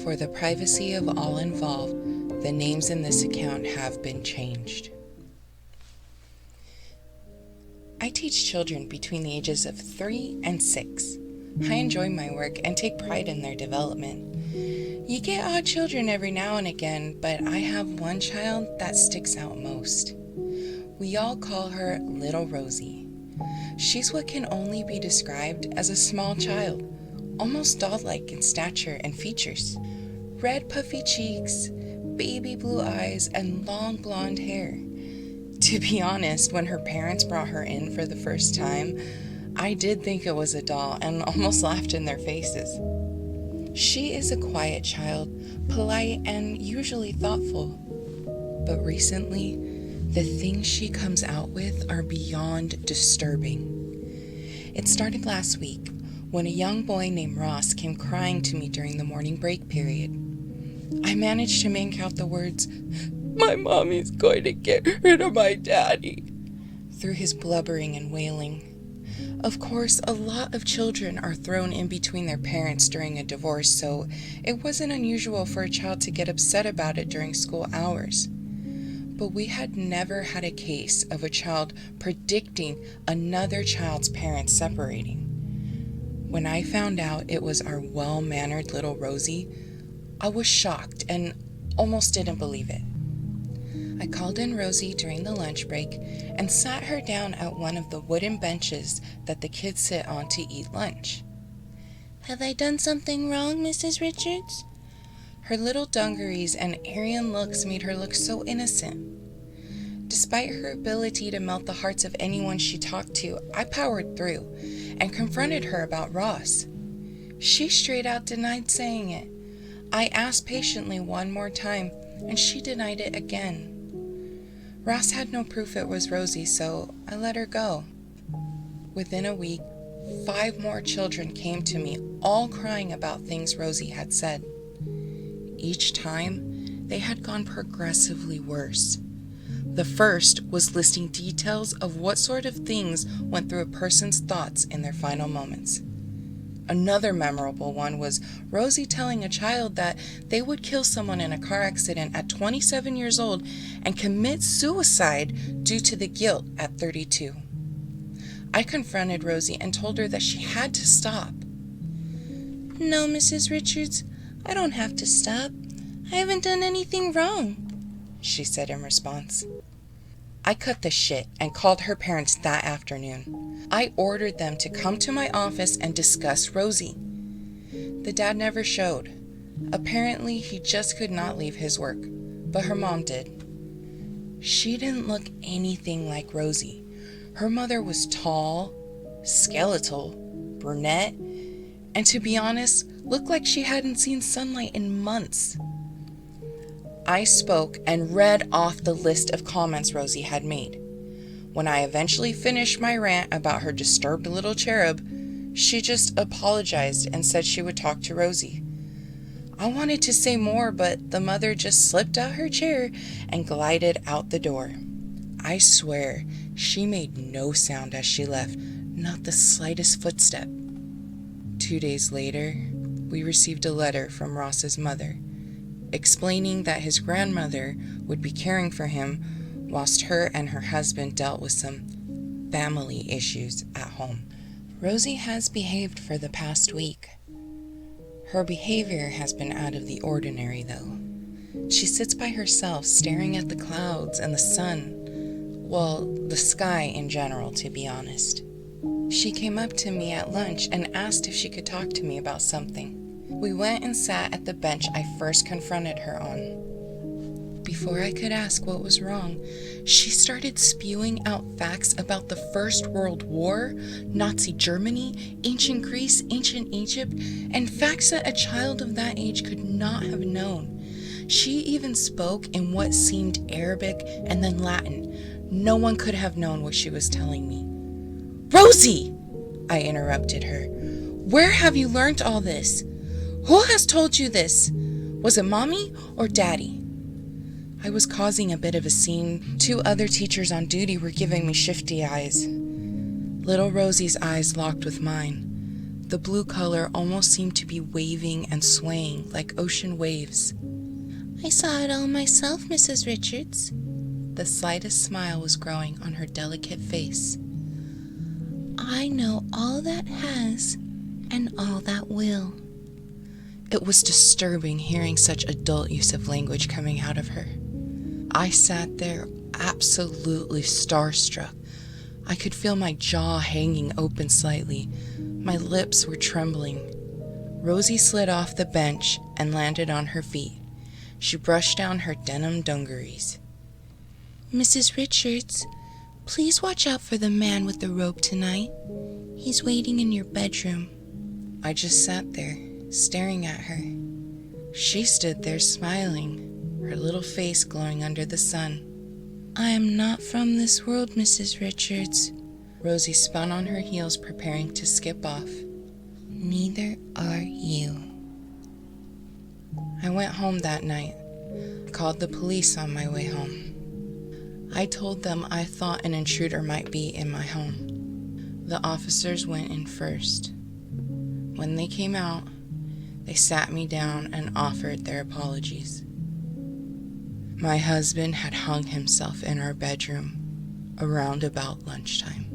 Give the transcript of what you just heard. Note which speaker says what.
Speaker 1: For the privacy of all involved, the names in this account have been changed. I teach children between the ages of 3 and 6. I enjoy my work and take pride in their development. You get odd children every now and again, but I have one child that sticks out most. We all call her Little Rosie. She's what can only be described as a small child, almost doll-like in stature and features. Red puffy cheeks, baby blue eyes, and long blonde hair. To be honest, when her parents brought her in for the first time, I did think it was a doll and almost laughed in their faces. She is a quiet child, polite and usually thoughtful. But recently, the things she comes out with are beyond disturbing. It started last week when a young boy named Ross came crying to me during the morning break period. I managed to make out the words, "My mommy's going to get rid of my daddy," through his blubbering and wailing. Of course, a lot of children are thrown in between their parents during a divorce, so it wasn't unusual for a child to get upset about it during school hours. But we had never had a case of a child predicting another child's parents separating. When I found out it was our well-mannered little Rosie, I was shocked and almost didn't believe it. I called in Rosie during the lunch break and sat her down at one of the wooden benches that the kids sit on to eat lunch. "Have I done something wrong, Mrs. Richards?" Her little dungarees and Aryan looks made her look so innocent. Despite her ability to melt the hearts of anyone she talked to, I powered through and confronted her about Ross. She straight out denied saying it. I asked patiently one more time, and she denied it again. Ross had no proof it was Rosie, so I let her go. Within a week, 5 more children came to me, all crying about things Rosie had said. Each time, they had gone progressively worse. The first was listing details of what sort of things went through a person's thoughts in their final moments. Another memorable one was Rosie telling a child that they would kill someone in a car accident at 27 years old and commit suicide due to the guilt at 32. I confronted Rosie and told her that she had to stop. "No, Mrs. Richards, I don't have to stop. I haven't done anything wrong," she said in response. I cut the shit and called her parents that afternoon. I ordered them to come to my office and discuss Rosie. The dad never showed. Apparently, he just could not leave his work, but her mom did. She didn't look anything like Rosie. Her mother was tall, skeletal, brunette, and to be honest, looked like she hadn't seen sunlight in months. I spoke and read off the list of comments Rosie had made. When I eventually finished my rant about her disturbed little cherub, she just apologized and said she would talk to Rosie. I wanted to say more, but the mother just slipped out her chair and glided out the door. I swear, she made no sound as she left, not the slightest footstep. 2 days later, we received a letter from Ross's mother, explaining that his grandmother would be caring for him whilst her and her husband dealt with some family issues at home. Rosie has behaved for the past week. Her behavior has been out of the ordinary, though. She sits by herself, staring at the clouds and the sun. Well, the sky in general, to be honest. She came up to me at lunch and asked if she could talk to me about something. We went and sat at the bench I first confronted her on. Before I could ask what was wrong, she started spewing out facts about the First World War, Nazi Germany, ancient Greece, ancient Egypt, and facts that a child of that age could not have known. She even spoke in what seemed Arabic and then Latin. No one could have known what she was telling me. "Rosie!" I interrupted her. "Where have you learnt all this? Who has told you this? Was it mommy or daddy?" I was causing a bit of a scene. 2 other teachers on duty were giving me shifty eyes. Little Rosie's eyes locked with mine. The blue color almost seemed to be waving and swaying like ocean waves. "I saw it all myself, Mrs. Richards." The slightest smile was growing on her delicate face. "I know all that has and all that will." It was disturbing hearing such adult use of language coming out of her. I sat there absolutely starstruck. I could feel my jaw hanging open slightly. My lips were trembling. Rosie slid off the bench and landed on her feet. She brushed down her denim dungarees. "Mrs. Richards, please watch out for the man with the robe tonight. He's waiting in your bedroom." I just sat there, staring at her. She stood there smiling, her little face glowing under the sun. "I am not from this world, Mrs. Richards." Rosie spun on her heels, preparing to skip off. "Neither are you." I went home that night. I called the police on my way home. I told them I thought an intruder might be in my home. The officers went in first. When they came out, they sat me down and offered their apologies. My husband had hung himself in our bedroom around about lunchtime.